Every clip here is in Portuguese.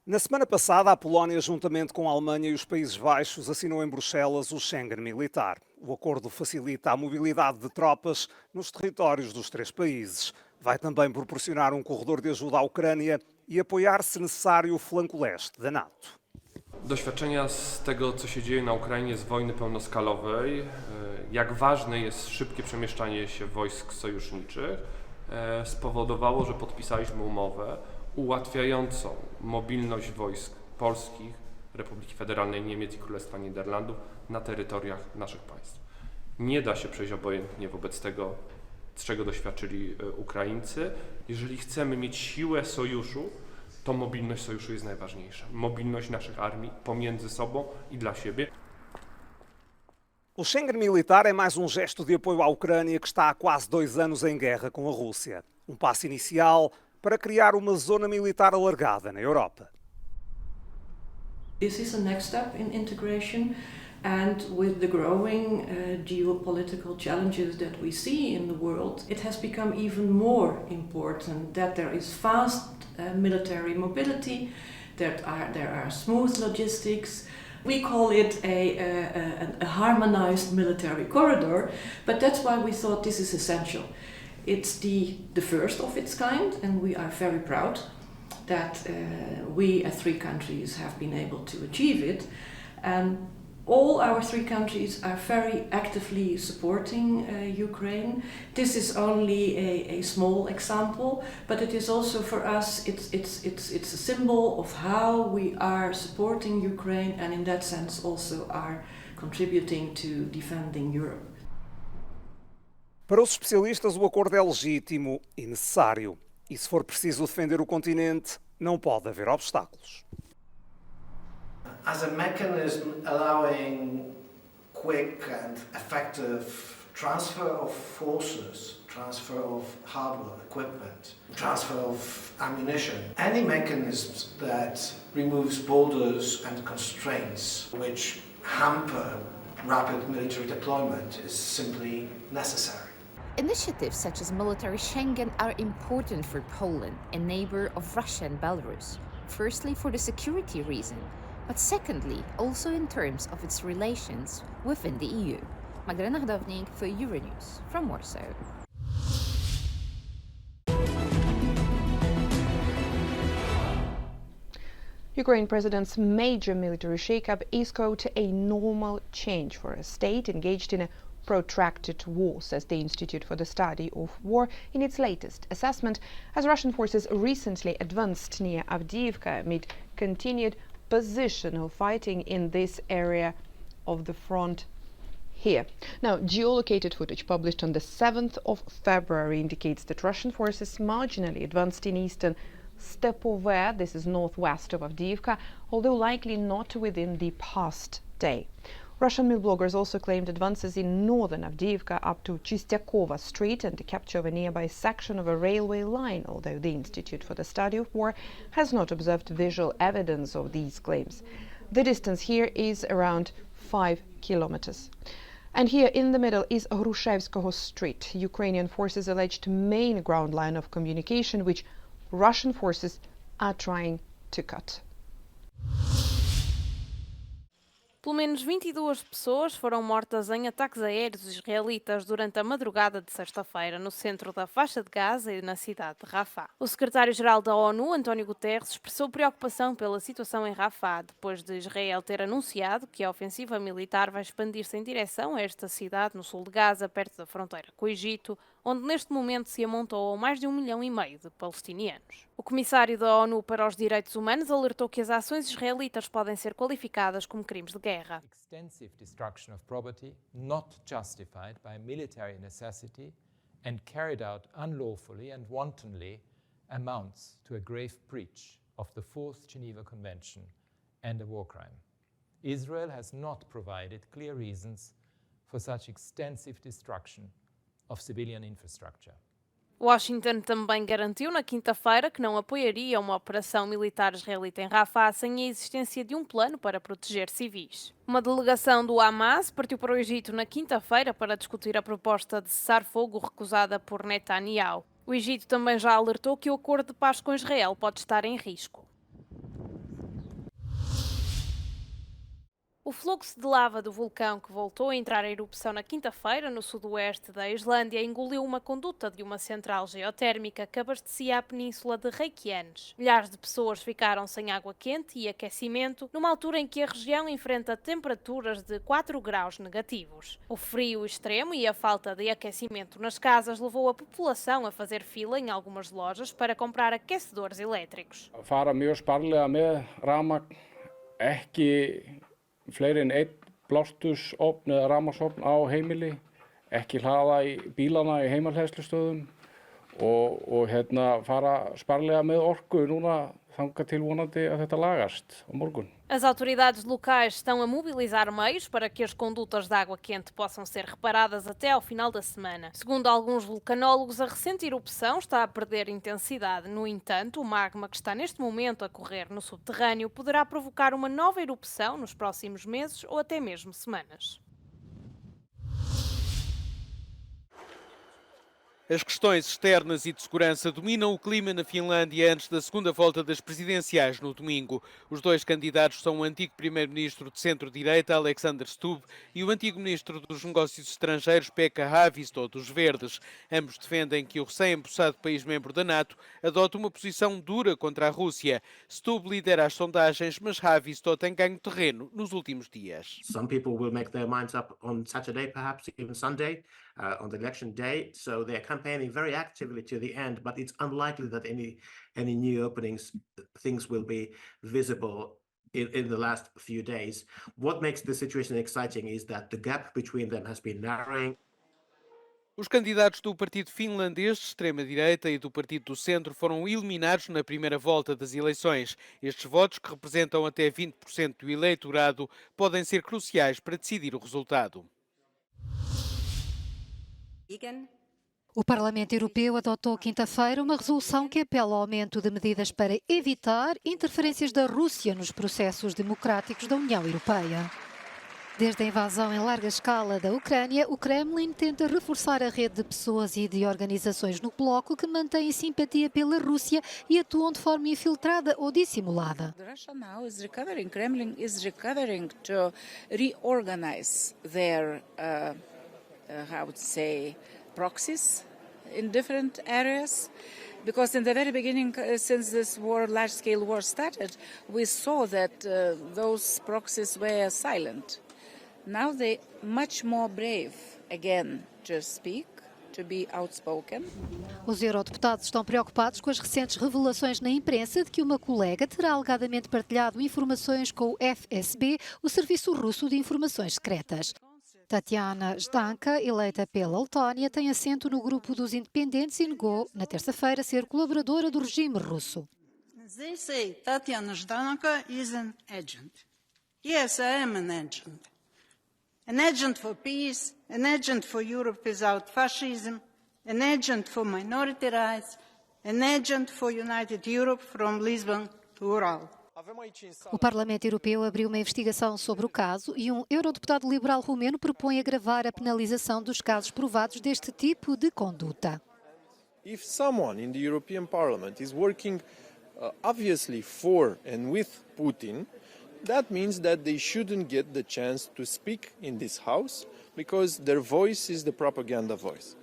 Na semana passada, a Polónia, juntamente com a Alemanha e os Países Baixos, assinou em Bruxelas o Schengen militar. O acordo facilita a mobilidade de tropas nos territórios dos três países. Vai também proporcionar um corredor de ajuda à Ucrânia e apoiar, se necessário, o flanco leste da NATO. Doświadczenia z tego, co się dzieje na Ukrainie, z wojny pełnoskalowej, jak ważne jest szybkie przemieszczanie się wojsk sojuszniczych, spowodowało, że podpisaliśmy umowę ułatwiającą mobilność wojsk polskich, Republiki Federalnej Niemiec i Królestwa Niderlandów na terytoriach naszych państw. Nie da się przejść obojętnie wobec tego, czego doświadczyli Ukraińcy. Jeżeli chcemy mieć siłę sojuszu, to mobilność sojuszu jest najważniejsza. Mobilność naszych armii pomiędzy sobą i dla siebie. O Schengen militar é mais gesto de apoio à Ucrânia, que está há quase 2 anos em guerra com a Rússia. Passo inicial para criar uma zona militar alargada na Europa. This is a next step in integration, and with the growing geopolitical challenges that we see in the world, it has become even more important that there is fast military mobility, there are smooth logistics. We call it a harmonized military corridor, but that's why we thought this is essential. It's the first of its kind, and we are very proud that we as three countries have been able to achieve it. And all our three countries are very actively supporting Ukraine. This is only a small example, but it is also for us, it's a symbol of how we are supporting Ukraine, and in that sense also are contributing to defending Europe. Para os especialistas, o acordo é legítimo e necessário. E se for preciso defender o continente, não pode haver obstáculos. As a mechanism allowing quick and effective transfer of forces, transfer of hardware, equipment, transfer of ammunition, any mechanisms that removes borders and constraints which hamper rapid military deployment is simply necessary. Initiatives such as military Schengen are important for Poland, a neighbor of Russia and Belarus. Firstly, for the security reason, but secondly, also in terms of its relations within the EU. Magdalena Hdownik for Euronews from Warsaw. Ukraine president's major military shakeup is quote a normal change for a state engaged in a protracted war, says the Institute for the Study of War in its latest assessment, as Russian forces recently advanced near Avdiivka amid continued positional fighting in this area of the front here. Now, geolocated footage published on the 7th of February indicates that Russian forces marginally advanced in eastern Stepove, this is northwest of Avdiivka, although likely not within the past day. Russian mill bloggers also claimed advances in northern Avdiivka up to Chistyakova Street and the capture of a nearby section of a railway line, although the Institute for the Study of War has not observed visual evidence of these claims. The distance here is around 5 kilometers. And here in the middle is Hrushevskoho Street, Ukrainian forces' alleged main ground line of communication, which Russian forces are trying to cut. Pelo menos 22 pessoas foram mortas em ataques aéreos israelitas durante a madrugada de sexta-feira no centro da faixa de Gaza e na cidade de Rafah. O secretário-geral da ONU, António Guterres, expressou preocupação pela situação em Rafah, depois de Israel ter anunciado que a ofensiva militar vai expandir-se em direção a esta cidade no sul de Gaza, perto da fronteira com o Egito, onde neste momento se amontou mais de 1,5 milhão de palestinianos. O comissário da ONU para os Direitos Humanos alertou que as ações israelitas podem ser qualificadas como crimes de guerra. Extensive destruction of property not justified by military necessity and carried out unlawfully and wantonly amounts to a grave breach of the Fourth Geneva Convention and a war crime. Israel has not provided clear reasons for such extensive destruction of civilian infrastructure. Washington também garantiu na quinta-feira que não apoiaria uma operação militar israelita em Rafah sem a existência de um plano para proteger civis. Uma delegação do Hamas partiu para o Egito na quinta-feira para discutir a proposta de cessar-fogo recusada por Netanyahu. O Egito também já alertou que o acordo de paz com Israel pode estar em risco. O fluxo de lava do vulcão que voltou a entrar em erupção na quinta-feira no sudoeste da Islândia engoliu uma conduta de uma central geotérmica que abastecia a península de Reykjanes. Milhares de pessoas ficaram sem água quente e aquecimento numa altura em que a região enfrenta temperaturas de 4 graus negativos. O frio extremo e a falta de aquecimento nas casas levou a população a fazer fila em algumas lojas para comprar aquecedores elétricos. Fara mjög sparlega með rafmagn, ekki fleiri en einn blástursofn eða rafmagnsofn á heimili, ekki hlaða í bílana í heimalhleðslustöðum og fara sparlega með orku núna þangað til vonandi að þetta lagast á morgun. As autoridades locais estão a mobilizar meios para que as condutas de água quente possam ser reparadas até ao final da semana. Segundo alguns vulcanólogos, a recente erupção está a perder intensidade. No entanto, o magma que está neste momento a correr no subterrâneo poderá provocar uma nova erupção nos próximos meses ou até mesmo semanas. As questões externas e de segurança dominam o clima na Finlândia antes da segunda volta das presidenciais no domingo. Os dois candidatos são o antigo primeiro-ministro de centro-direita, Alexander Stubb, e o antigo ministro dos Negócios Estrangeiros, Pekka Haavisto, dos Verdes. Ambos defendem que o recém-empossado país-membro da NATO adote uma posição dura contra a Rússia. Stubb lidera as sondagens, mas Haavisto tem ganho terreno nos últimos dias. Some people will make their minds up on Saturday, perhaps even Sunday, on the election day. So they're campaigning very actively to the end, but it's unlikely that any new openings, things will be visible in the last few days. What makes the situation exciting is that the gap between them has been narrowing. Os candidatos do Partido Finlandês de extrema-direita e do Partido do Centro foram eliminados na primeira volta das eleições. Estes votos, que representam até 20% do eleitorado, podem ser cruciais para decidir o resultado. O Parlamento Europeu adotou quinta-feira uma resolução que apela ao aumento de medidas para evitar interferências da Rússia nos processos democráticos da União Europeia. Desde a invasão em larga escala da Ucrânia, o Kremlin tenta reforçar a rede de pessoas e de organizações no bloco que mantêm simpatia pela Rússia e atuam de forma infiltrada ou dissimulada. Russia now is recovering. Kremlin is recovering to reorganize their proxies in different areas, because in the very beginning, since this large-scale war started, we saw that those proxies were silent. Now they're much more brave again to speak, to be outspoken. Os eurodeputados estão preocupados com as recentes revelações na imprensa de que uma colega terá alegadamente partilhado informações com o FSB, o Serviço Russo de Informações Secretas. Tatiana Zdanka, eleita pela Letónia, tem assento no grupo dos independentes e negou, na terça-feira, ser colaboradora do regime russo. They say Tatiana Zdanka is an agent. Yes, I am an agent. An agent for peace, an agent for Europe without fascism, an agent for minority rights, an agent for United Europe from Lisbon to Ural. O Parlamento Europeu abriu uma investigação sobre o caso e um eurodeputado liberal romeno propõe agravar a penalização dos casos provados deste tipo de conduta. If someone in the European Parliament is working obviously for and with Putin, that means that they shouldn't get the chance to speak in this house because their voice is the propaganda voice.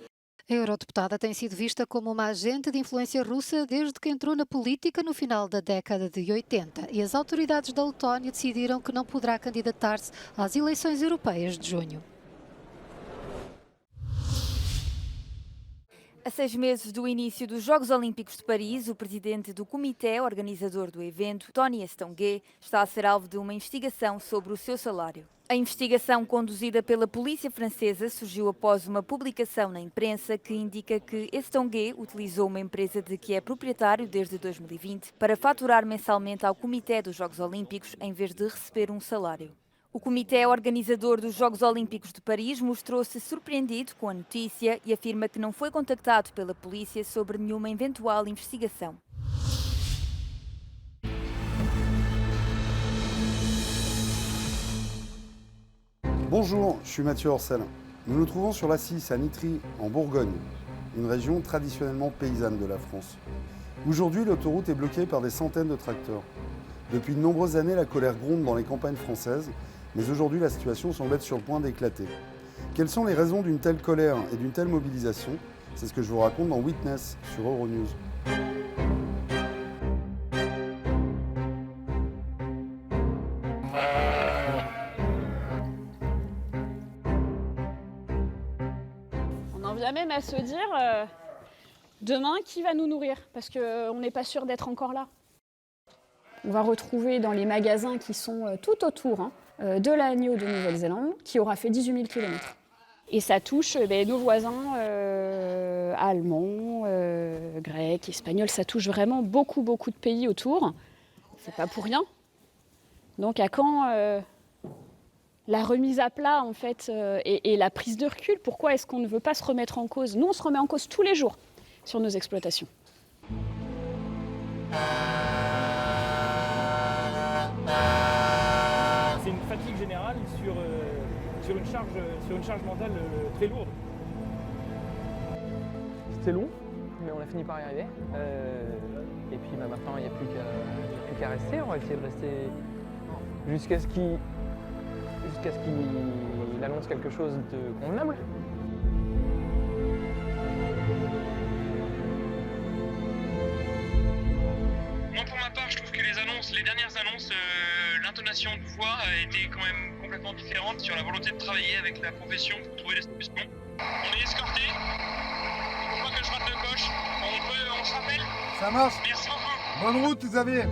A eurodeputada tem sido vista como uma agente de influência russa desde que entrou na política no final da década de 80 e as autoridades da Letónia decidiram que não poderá candidatar-se às eleições europeias de junho. A 6 meses do início dos Jogos Olímpicos de Paris, o presidente do comitê organizador do evento, Tony Estanguet, está a ser alvo de uma investigação sobre o seu salário. A investigação conduzida pela polícia francesa surgiu após uma publicação na imprensa que indica que Estanguet utilizou uma empresa de que é proprietário desde 2020 para faturar mensalmente ao comitê dos Jogos Olímpicos em vez de receber um salário. O comitê organizador dos Jogos Olímpicos de Paris mostrou-se surpreendido com a notícia e afirma que não foi contactado pela polícia sobre nenhuma eventual investigação. Bonjour, je suis Mathieu Orselin. Nous nous trouvons sur la Cisse, à Nitry, en Bourgogne, une région traditionnellement paysanne de la France. Aujourd'hui, l'autoroute est bloquée par des centaines de tracteurs. Depuis de nombreuses années, la colère gronde dans les campagnes françaises. Mais aujourd'hui, la situation semble être sur le point d'éclater. Quelles sont les raisons d'une telle colère et d'une telle mobilisation? C'est ce que je vous raconte dans Witness sur Euronews. On en vient même à se dire demain, qui va nous nourrir? Parce qu'on n'est pas sûr d'être encore là. On va retrouver dans les magasins qui sont tout autour de l'agneau de Nouvelle-Zélande, qui aura fait 18 000 km. Et ça touche nos voisins allemands, grecs, espagnols, ça touche vraiment beaucoup de pays autour. C'est pas pour rien. Donc à quand la remise à plat en fait et la prise de recul? Pourquoi est-ce qu'on ne veut pas se remettre en cause? Nous, on se remet en cause tous les jours sur nos exploitations. C'est une fatigue générale sur une charge mentale très lourde. C'était long, mais on a fini par y arriver. Et puis maintenant, il n'y a plus qu'à rester. On va essayer de rester jusqu'à ce qu'il annonce quelque chose de convenable. Moi, pour ma part, je trouve que les dernières annonces, l'intonation de voix était quand même complètement différente sur la volonté de travailler avec la profession pour trouver des solutions. On est escorté. Faut pas que je rate le coche. On se rappelle. Ça marche. Merci beaucoup. Bonne route, Xavier.